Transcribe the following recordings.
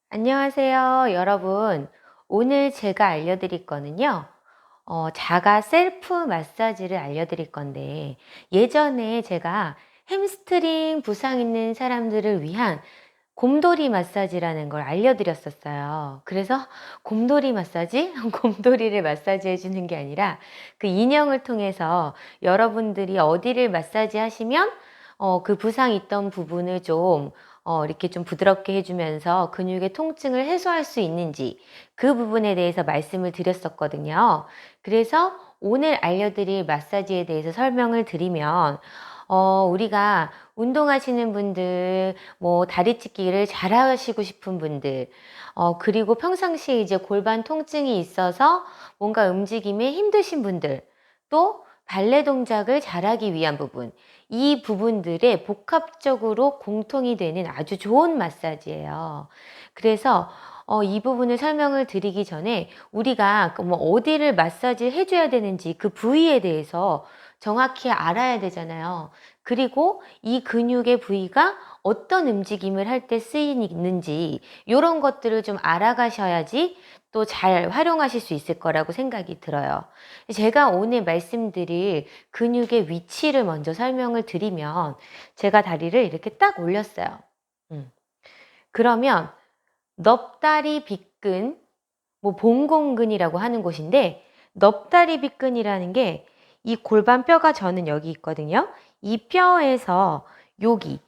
안녕하세요, 여러분. 오늘 제가 알려드릴 거는요, 자가 셀프 마사지를 알려드릴 건데, 예전에 제가 햄스트링 부상 있는 사람들을 위한 곰돌이 마사지라는 걸 알려드렸었어요. 그래서 곰돌이 마사지? 곰돌이를 마사지 해주는 게 아니라 그 인형을 통해서 여러분들이 어디를 마사지 하시면 그 부상 있던 부분을 좀 이렇게 좀 부드럽게 해주면서 근육의 통증을 해소할 수 있는지 그 부분에 대해서 말씀을 드렸었거든요. 그래서 오늘 알려드릴 마사지에 대해서 설명을 드리면 우리가 운동하시는 분들, 뭐 다리 찢기를 잘 하시고 싶은 분들, 그리고 평상시에 이제 골반 통증이 있어서 뭔가 움직임에 힘드신 분들, 또 발레 동작을 잘하기 위한 부분, 이 부분들의 복합적으로 공통이 되는 아주 좋은 마사지예요. 그래서 이 부분을 설명을 드리기 전에 우리가 뭐 어디를 마사지 해줘야 되는지 그 부위에 대해서 정확히 알아야 되잖아요. 그리고 이 근육의 부위가 어떤 움직임을 할 때 쓰이는지 이런 것들을 좀 알아가셔야지 또 잘 활용하실 수 있을 거라고 생각이 들어요. 제가 오늘 말씀드릴 근육의 위치를 먼저 설명을 드리면 제가 다리를 이렇게 딱 올렸어요. 그러면 넙다리 빗근, 뭐 봉공근이라고 하는 곳인데 넙다리 빗근이라는 게 이 골반뼈가 저는 여기 있거든요. 이 뼈에서 여기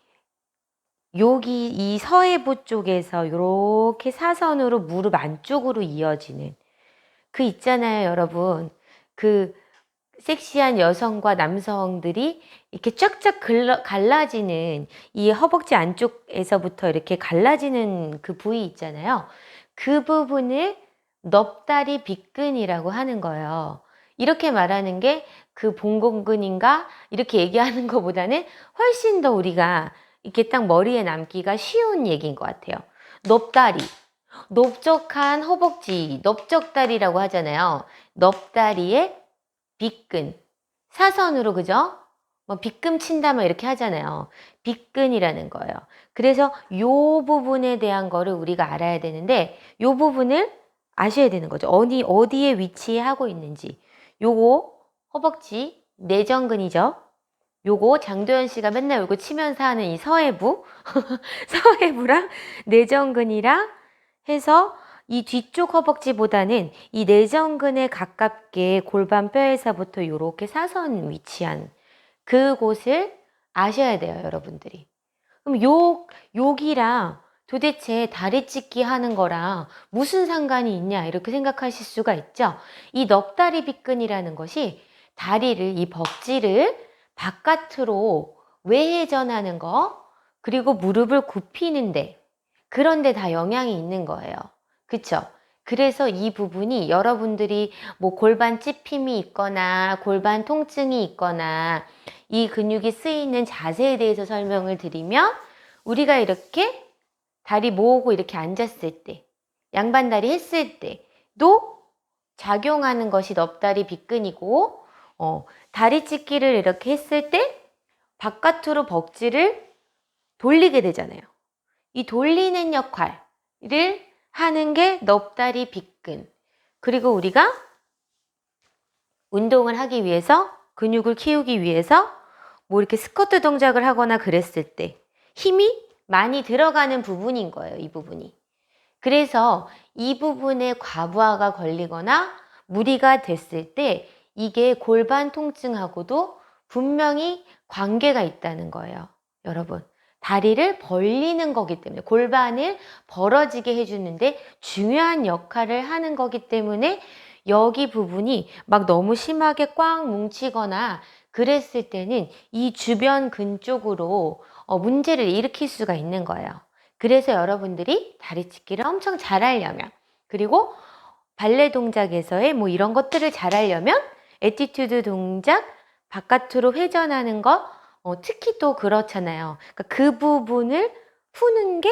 이 서해부 쪽에서 이렇게 사선으로 무릎 안쪽으로 이어지는 그 있잖아요, 여러분. 그 섹시한 여성과 남성들이 이렇게 쫙쫙 갈라지는 이 허벅지 안쪽에서부터 이렇게 갈라지는 그 부위 있잖아요. 그 부분을 넙다리 빗근이라고 하는 거예요. 이렇게 말하는 게 그 봉공근인가 이렇게 얘기하는 것보다는 훨씬 더 우리가 이렇게 딱 머리에 남기가 쉬운 얘기인 것 같아요. 넙다리. 넓적한 허벅지, 넓적다리라고 하잖아요. 넙다리의 빗근. 사선으로, 그죠? 뭐 빗금 친다 뭐 이렇게 하잖아요. 빗근이라는 거예요. 그래서 요 부분에 대한 거를 우리가 알아야 되는데 요 부분을 아셔야 되는 거죠. 어디에 위치하고 있는지. 요거 허벅지 내전근이죠. 요거 장도연 씨가 맨날 요거 치면서 하는 이 서해부 서해부랑 내전근이랑 해서 이 뒤쪽 허벅지보다는 이 내전근에 가깝게 골반뼈에서부터 이렇게 사선 위치한 그곳을 아셔야 돼요, 여러분들이. 그럼 여기랑 도대체 다리 찢기 하는 거랑 무슨 상관이 있냐 이렇게 생각하실 수가 있죠. 이 넙다리 빗근이라는 것이 다리를, 이 벅지를 바깥으로 외회전하는 거, 그리고 무릎을 굽히는데 그런데 다 영향이 있는 거예요. 그쵸? 그래서 이 부분이 여러분들이 뭐 골반 찝힘이 있거나 골반 통증이 있거나 이 근육이 쓰이는 자세에 대해서 설명을 드리면 우리가 이렇게 다리 모으고 이렇게 앉았을 때, 양반다리 했을 때도 작용하는 것이 넙다리 빗근이고, 다리 찢기를 이렇게 했을 때 바깥으로 벅지를 돌리게 되잖아요. 이 돌리는 역할을 하는 게 넙다리 빗근. 그리고 우리가 운동을 하기 위해서, 근육을 키우기 위해서 뭐 이렇게 스쿼트 동작을 하거나 그랬을 때 힘이 많이 들어가는 부분인 거예요, 이 부분이. 그래서 이 부분에 과부하가 걸리거나 무리가 됐을 때 이게 골반 통증하고도 분명히 관계가 있다는 거예요, 여러분. 다리를 벌리는 거기 때문에, 골반을 벌어지게 해주는데 중요한 역할을 하는 거기 때문에 여기 부분이 막 너무 심하게 꽉 뭉치거나 그랬을 때는 이 주변 근 쪽으로 문제를 일으킬 수가 있는 거예요. 그래서 여러분들이 다리 찢기를 엄청 잘하려면, 그리고 발레 동작에서의 뭐 이런 것들을 잘하려면 애티튜드 동작, 바깥으로 회전하는 거, 특히 또 그렇잖아요. 그러니까 그 부분을 푸는 게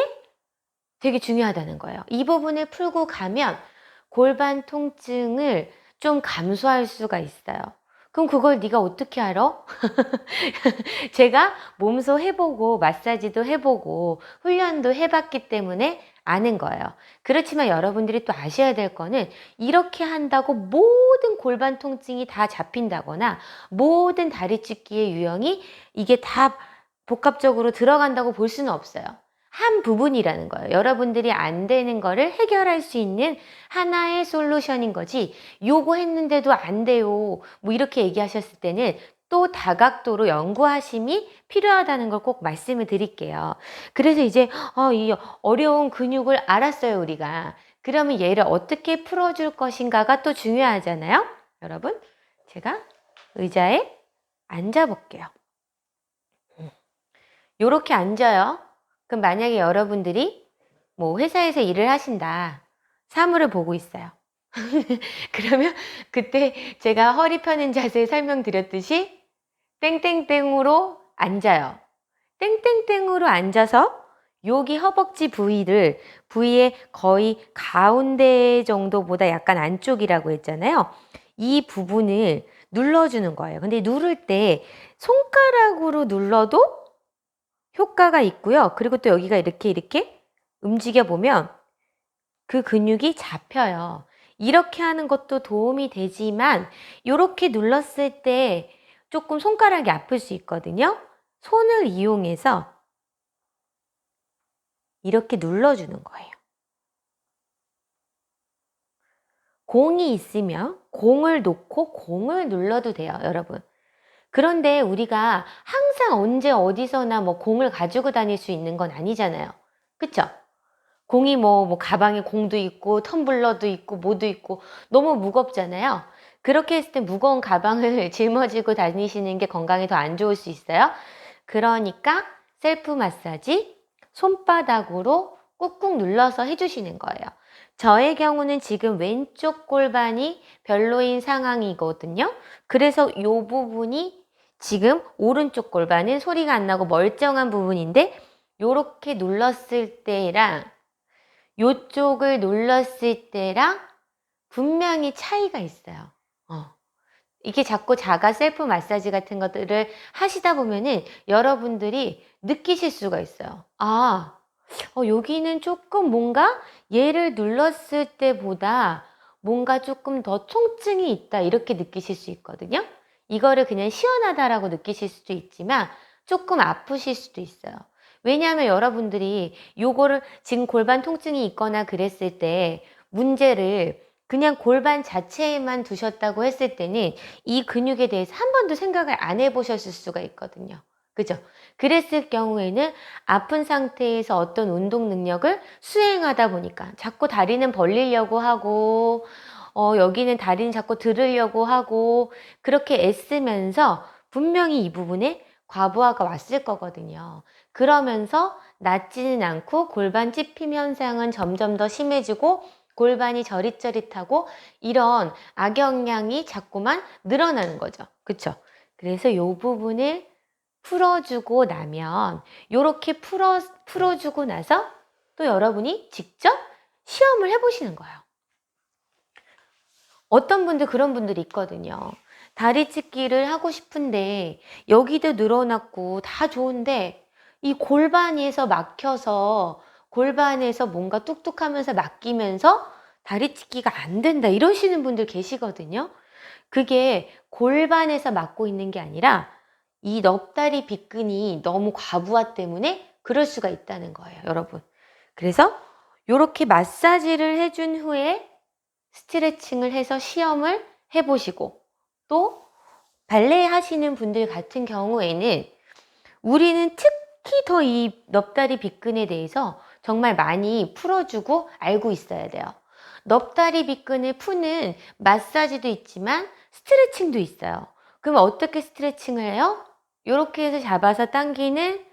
되게 중요하다는 거예요. 이 부분을 풀고 가면 골반 통증을 좀 감소할 수가 있어요. 그럼 그걸 네가 어떻게 알아? 제가 몸소 해보고 마사지도 해보고 훈련도 해봤기 때문에 아는 거예요. 그렇지만 여러분들이 또 아셔야 될 거는 이렇게 한다고 모든 골반 통증이 다 잡힌다거나 모든 다리 찢기의 유형이 이게 다 복합적으로 들어간다고 볼 수는 없어요. 한 부분이라는 거예요. 여러분들이 안 되는 거를 해결할 수 있는 하나의 솔루션인 거지, 요거 했는데도 안 돼요, 뭐 이렇게 얘기하셨을 때는 또 다각도로 연구하심이 필요하다는 걸 꼭 말씀을 드릴게요. 그래서 이제 이 어려운 근육을 알았어요, 우리가. 그러면 얘를 어떻게 풀어줄 것인가가 또 중요하잖아요. 여러분, 제가 의자에 앉아볼게요. 요렇게 앉아요. 그럼 만약에 여러분들이 뭐 회사에서 일을 하신다. 사물을 보고 있어요. 그러면 그때 제가 허리 펴는 자세 설명드렸듯이 땡땡땡으로 앉아요. 땡땡땡으로 앉아서 여기 허벅지 부위의 거의 가운데 정도보다 약간 안쪽이라고 했잖아요. 이 부분을 눌러주는 거예요. 근데 누를 때 손가락으로 눌러도 효과가 있고요. 그리고 또 여기가 이렇게 움직여 보면 그 근육이 잡혀요. 이렇게 하는 것도 도움이 되지만 이렇게 눌렀을 때 조금 손가락이 아플 수 있거든요. 손을 이용해서 이렇게 눌러주는 거예요. 공이 있으면 공을 놓고 공을 눌러도 돼요, 여러분. 그런데 우리가 항상 언제 어디서나 뭐 공을 가지고 다닐 수 있는 건 아니잖아요. 그쵸? 공이 뭐 가방에 공도 있고 텀블러도 있고 뭐도 있고 너무 무겁잖아요. 그렇게 했을 때 무거운 가방을 짊어지고 다니시는 게 건강에 더 안 좋을 수 있어요. 그러니까 셀프 마사지 손바닥으로 꾹꾹 눌러서 해주시는 거예요. 저의 경우는 지금 왼쪽 골반이 별로인 상황이거든요. 그래서 이 부분이 지금 오른쪽 골반은 소리가 안 나고 멀쩡한 부분인데 요렇게 눌렀을 때랑 요쪽을 눌렀을 때랑 분명히 차이가 있어요. 이게 자꾸 자가 셀프 마사지 같은 것들을 하시다 보면은 여러분들이 느끼실 수가 있어요. 여기는 조금 뭔가 얘를 눌렀을 때보다 뭔가 조금 더 통증이 있다, 이렇게 느끼실 수 있거든요. 이거를 그냥 시원하다라고 느끼실 수도 있지만 조금 아프실 수도 있어요. 왜냐하면 여러분들이 요거를 지금 골반 통증이 있거나 그랬을 때 문제를 그냥 골반 자체에만 두셨다고 했을 때는 이 근육에 대해서 한 번도 생각을 안 해보셨을 수가 있거든요. 그죠? 그랬을 경우에는 아픈 상태에서 어떤 운동 능력을 수행하다 보니까 자꾸 다리는 벌리려고 하고 여기는 다리는 자꾸 들으려고 하고 그렇게 애쓰면서 분명히 이 부분에 과부하가 왔을 거거든요. 그러면서 낫지는 않고 골반 찝힘 현상은 점점 더 심해지고 골반이 저릿저릿하고 이런 악영향이 자꾸만 늘어나는 거죠. 그쵸? 그래서 이 부분을 풀어주고 나면 요렇게 풀어주고 나서 또 여러분이 직접 시험을 해보시는 거예요. 어떤 분들 그런 분들이 있거든요. 다리 찢기를 하고 싶은데 여기도 늘어났고 다 좋은데 이 골반에서 막혀서 골반에서 뭔가 뚝뚝하면서 막히면서 다리 찢기가 안 된다, 이러시는 분들 계시거든요. 그게 골반에서 막고 있는 게 아니라 이 넙다리 빗근이 너무 과부하 때문에 그럴 수가 있다는 거예요, 여러분. 그래서 이렇게 마사지를 해준 후에 스트레칭을 해서 시험을 해보시고, 또 발레 하시는 분들 같은 경우에는 우리는 특히 더 이 넙다리 빗근에 대해서 정말 많이 풀어주고 알고 있어야 돼요. 넙다리 빗근을 푸는 마사지도 있지만 스트레칭도 있어요. 그럼 어떻게 스트레칭을 해요? 이렇게 해서 잡아서 당기는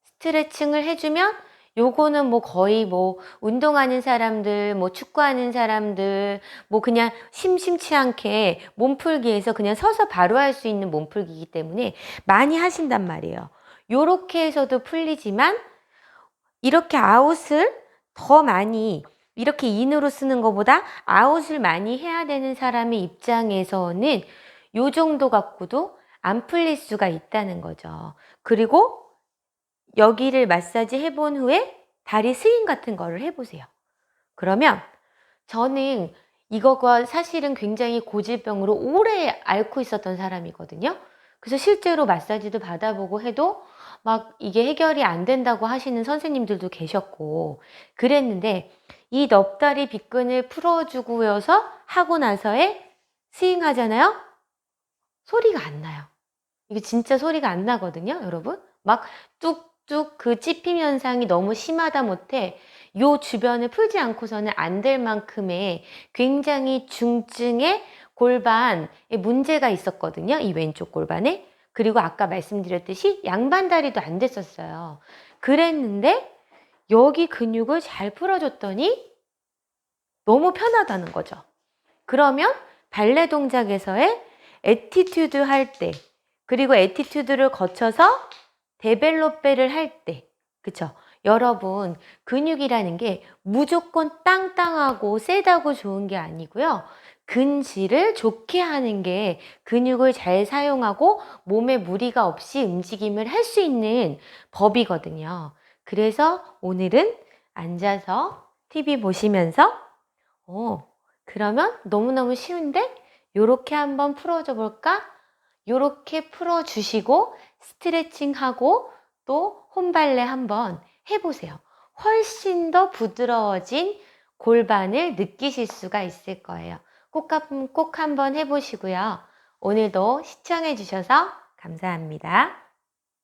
스트레칭을 해주면 요거는 뭐 거의 뭐 운동하는 사람들, 뭐 축구하는 사람들, 뭐 그냥 심심치 않게 몸풀기에서 그냥 서서 바로 할 수 있는 몸풀기이기 때문에 많이 하신단 말이에요. 요렇게 해서도 풀리지만 이렇게 아웃을 더 많이, 이렇게 인으로 쓰는 것보다 아웃을 많이 해야 되는 사람의 입장에서는 요 정도 갖고도 안 풀릴 수가 있다는 거죠. 그리고 여기를 마사지 해본 후에 다리 스윙 같은 거를 해보세요. 그러면 저는 이거가 사실은 굉장히 고질병으로 오래 앓고 있었던 사람이거든요. 그래서 실제로 마사지도 받아보고 해도 막 이게 해결이 안 된다고 하시는 선생님들도 계셨고 그랬는데 이 넙다리 빗근을 풀어주고여서 하고 나서에 스윙하잖아요? 소리가 안 나요. 이게 진짜 소리가 안 나거든요, 여러분. 막 뚝뚝 그 찝힘 현상이 너무 심하다 못해 요 주변을 풀지 않고서는 안 될 만큼의 굉장히 중증의 골반에 문제가 있었거든요, 이 왼쪽 골반에. 그리고 아까 말씀드렸듯이 양반다리도 안 됐었어요. 그랬는데 여기 근육을 잘 풀어줬더니 너무 편하다는 거죠. 그러면 발레 동작에서의 애티튜드 할 때, 그리고 애티튜드를 거쳐서 데벨롭배를 할 때, 그쵸? 여러분, 근육이라는 게 무조건 땅땅하고 세다고 좋은 게 아니고요. 근질을 좋게 하는 게 근육을 잘 사용하고 몸에 무리가 없이 움직임을 할 수 있는 법이거든요. 그래서 오늘은 앉아서 TV 보시면서 그러면 너무너무 쉬운데 요렇게 한번 풀어줘 볼까? 요렇게 풀어주시고 스트레칭하고 또 홈발레 한번 해보세요. 훨씬 더 부드러워진 골반을 느끼실 수가 있을 거예요. 꼭 한번 해보시고요. 오늘도 시청해 주셔서 감사합니다.